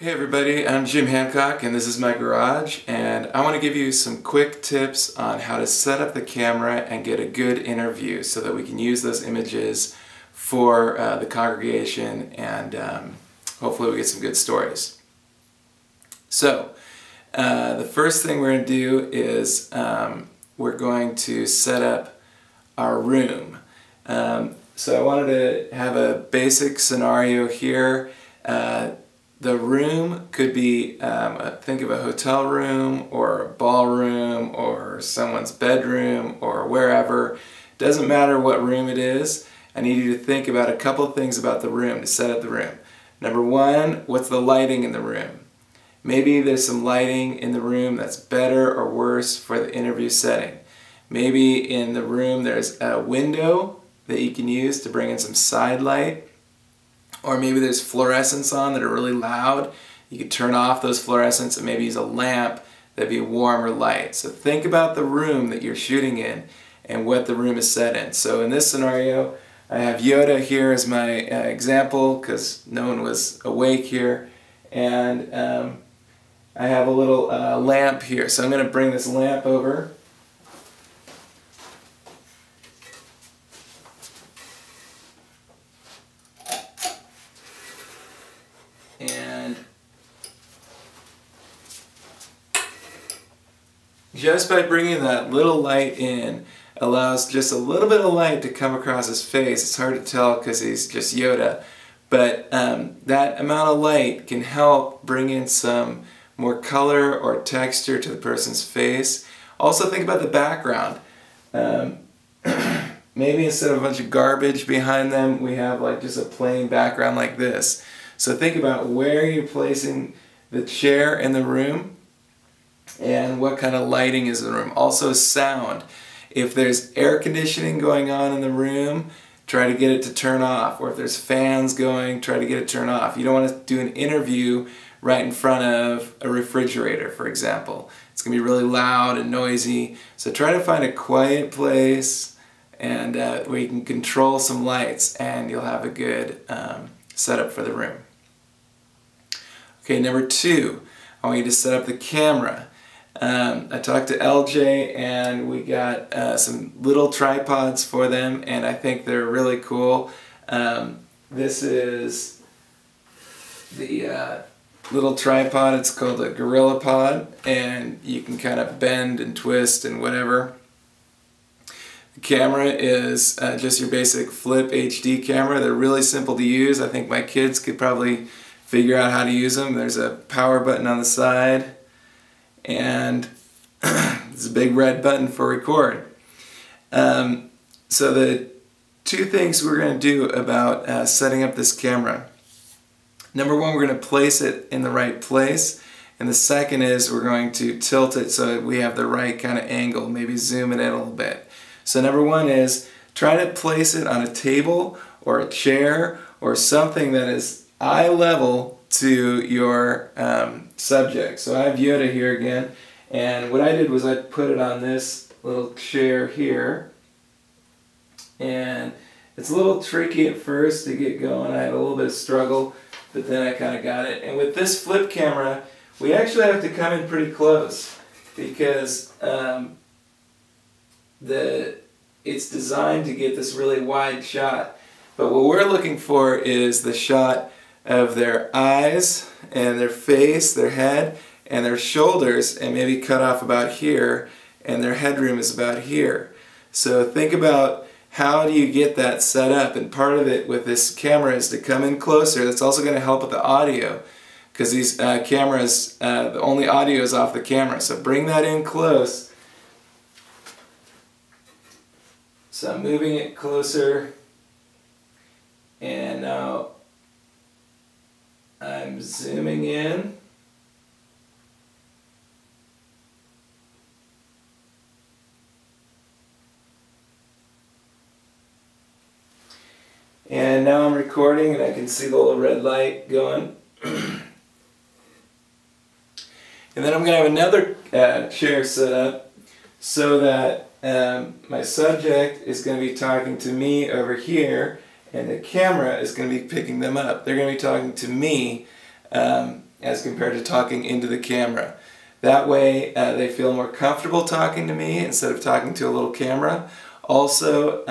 Hey everybody, I'm Jim Hancock and this is my garage, and I want to give you some quick tips on how to set up the camera and get a good interview so that we can use those images for the congregation and hopefully we get some good stories. So the first thing we're going to do is we're going to set up our room. So I wanted to have a basic scenario here. The room could be, think of a hotel room or a ballroom or someone's bedroom or wherever. Doesn't matter what room it is. I need you to think about a couple of things about the room to set up the room. Number one, what's the lighting in the room? Maybe there's some lighting in the room that's better or worse for the interview setting. Maybe in the room there's a window that you can use to bring in some side light. Or maybe there's fluorescents on that are really loud. You could turn off those fluorescents and maybe use a lamp that'd be a warmer light. So think about the room that you're shooting in and what the room is set in. So in this scenario, I have Yoda here as my example because no one was awake here. And I have a little lamp here. So I'm going to bring this lamp over. And just by bringing that little light in allows just a little bit of light to come across his face. It's hard to tell because he's just Yoda, but that amount of light can help bring in some more color or texture to the person's face. Also think about the background. Maybe instead of a bunch of garbage behind them, we have like just a plain background like this. So think about where you're placing the chair in the room and what kind of lighting is in the room. Also sound. If there's air conditioning going on in the room, try to get it to turn off. Or if there's fans going, try to get it turned off. You don't want to do an interview right in front of a refrigerator, for example. It's going to be really loud and noisy. So try to find a quiet place and where you can control some lights and you'll have a good setup for the room. Okay, number two, I want you to set up the camera. I talked to LJ and we got some little tripods for them and I think they're really cool. This is the little tripod. It's called a GorillaPod and you can kind of bend and twist and whatever. The camera is just your basic flip HD camera. They're really simple to use. I think my kids could probably figure out how to use them. There's a power button on the side and there's a big red button for record. So the two things we're going to do about setting up this camera. Number one, we're going to place it in the right place, and the second is we're going to tilt it so we have the right kind of angle, maybe zoom it in a little bit. So number one is try to place it on a table or a chair or something that is eye level to your subject. So I have Yoda here again, and what I did was I put it on this little chair here, and it's a little tricky at first to get going. I had a little bit of struggle, but then I kind of got it. And with this flip camera, we actually have to come in pretty close because it's designed to get this really wide shot. But what we're looking for is the shot of their eyes and their face, their head, and their shoulders, and maybe cut off about here, and their headroom is about here. So think about how do you get that set up, and part of it with this camera is to come in closer. That's also going to help with the audio because these cameras, the only audio is off the camera. So bring that in close. So I'm moving it closer, and now I'm zooming in. And now I'm recording and I can see the little red light going. And then I'm going to have another chair set up so that my subject is going to be talking to me over here and the camera is going to be picking them up. They're going to be talking to me as compared to talking into the camera. That way they feel more comfortable talking to me instead of talking to a little camera. Also,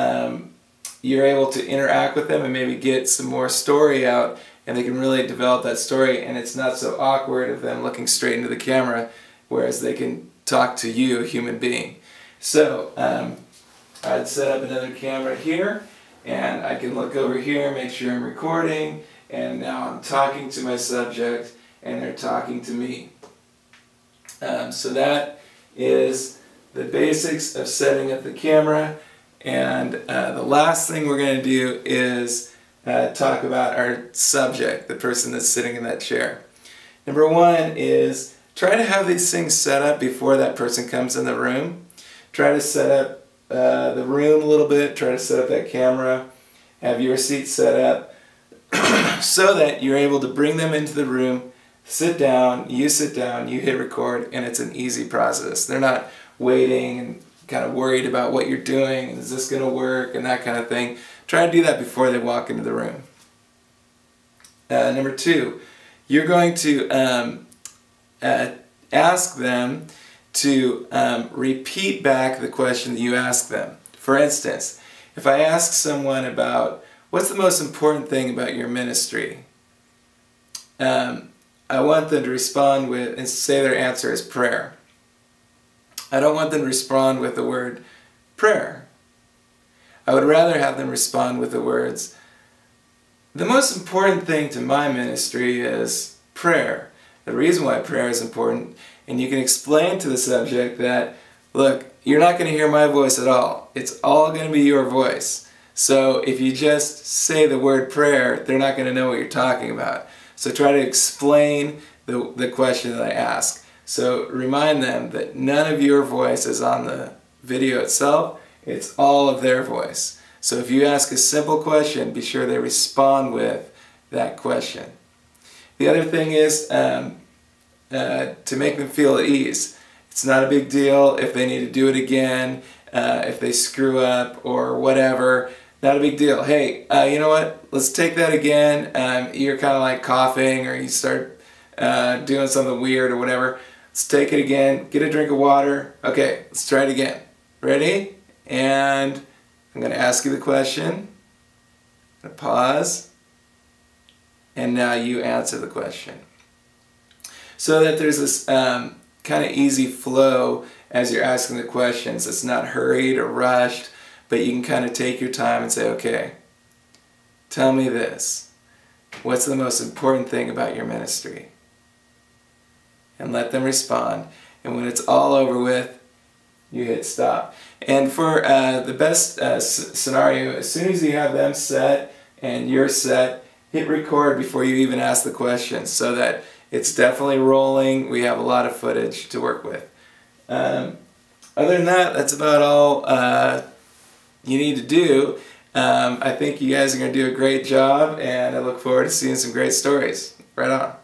you're able to interact with them and maybe get some more story out, and they can really develop that story, and it's not so awkward of them looking straight into the camera, whereas they can talk to you, a human being. So I'd set up another camera here, and I can look over here, make sure I'm recording, and now I'm talking to my subject and they're talking to me. So that is the basics of setting up the camera, and the last thing we're going to do is talk about our subject, the person that's sitting in that chair. Number one is try to have these things set up before that person comes in the room. Try to set up the room a little bit, try to set up that camera, have your seat set up so that you're able to bring them into the room, sit down, you hit record, and it's an easy process. They're not waiting and kind of worried about what you're doing, is this going to work, and that kind of thing. Try to do that before they walk into the room. Number two, you're going to ask them to repeat back the question that you ask them. For instance, if I ask someone about what's the most important thing about your ministry, I want them to respond with, and say their answer is prayer. I don't want them to respond with the word prayer. I would rather have them respond with the words, the most important thing to my ministry is prayer. The reason why prayer is important, and you can explain to the subject that, look, you're not going to hear my voice at all. It's all going to be your voice. So if you just say the word prayer, they're not going to know what you're talking about. So try to explain the question that I ask. So remind them that none of your voice is on the video itself. It's all of their voice. So if you ask a simple question, be sure they respond with that question. The other thing is to make them feel at ease. It's not a big deal if they need to do it again, if they screw up or whatever. Not a big deal. Hey, you know what? Let's take that again. You're kind of like coughing or you start doing something weird or whatever. Let's take it again. Get a drink of water. Okay, let's try it again. Ready? And I'm going to ask you the question. I'm going to pause. And now you answer the question. So that there's this kind of easy flow as you're asking the questions. It's not hurried or rushed, but you can kind of take your time and say, okay, tell me this. What's the most important thing about your ministry? And let them respond. And when it's all over with, you hit stop. And for the best scenario, as soon as you have them set and you're set, hit record before you even ask the question so that it's definitely rolling. We have a lot of footage to work with. Other than that, that's about all you need to do. I think you guys are going to do a great job, and I look forward to seeing some great stories. Right on.